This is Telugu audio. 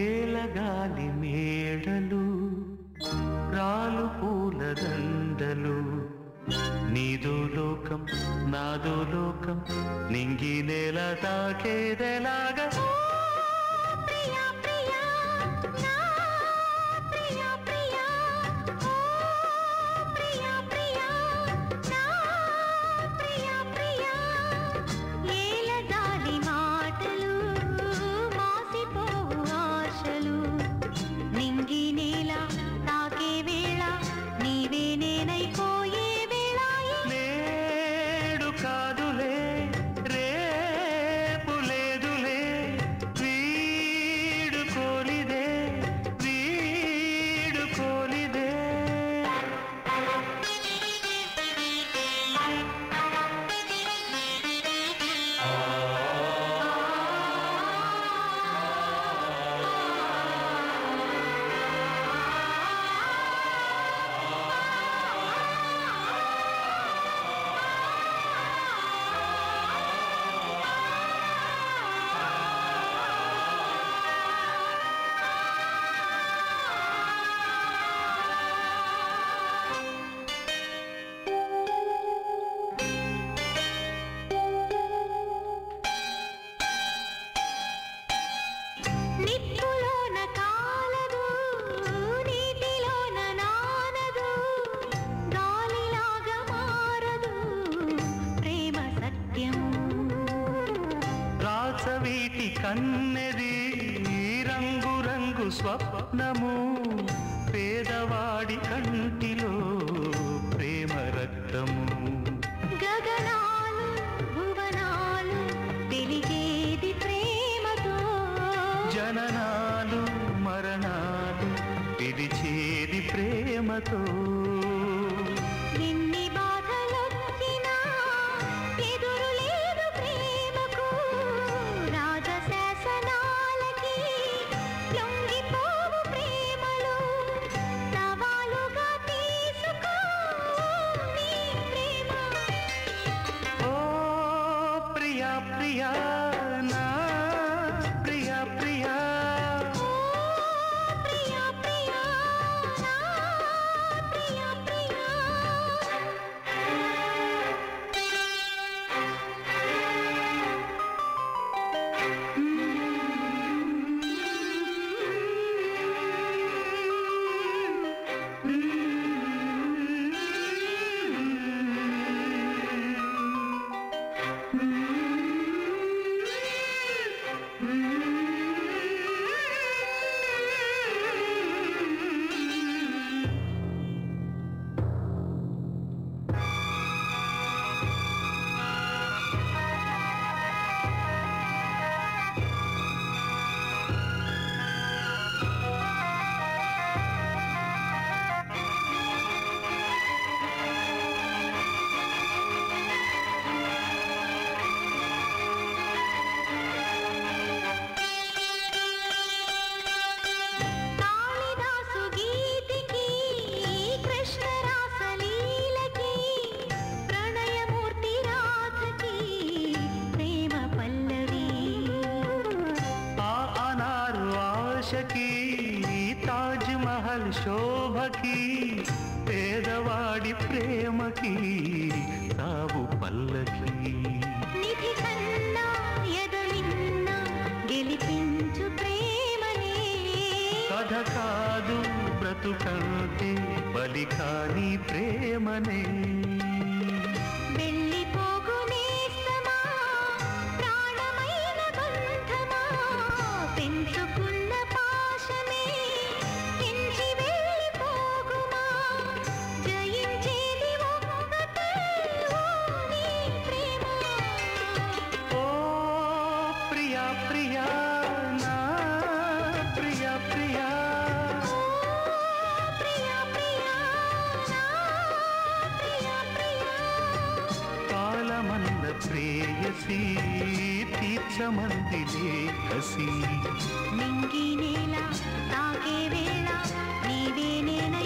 ఏలగాలి మేడలు రాలు పూల దండలు నీదో లోకం నాదో లోకం నింగి నేల తాకేదెలాగా వీటి కన్నెది రంగు రంగు స్వప్నము పేదవాడి కంటిలో ప్రేమ రక్తము గగనాలు భువనాలు వెలిగేది ప్రేమతో జననాలు మరణాలు పిలిచేది ప్రేమతో ప్రియా నా ప్రియా ప్రియా ప్రియా ప్రియా నా ప్రియా ప్రియా ताज महल शोभकी పేదవాడి ప్రేమకి సావు పల్లకి నిధి కన్నా ఎదలిన్నా గెలిపించు ప్రేమనే కథ కాదు బ్రతుకంటే బలి కాని ప్రేమనే పెంచుకున్న పాశమే తీర్చమందిలే కసి నింగి నేల తాకే వేళ నీవే నేనై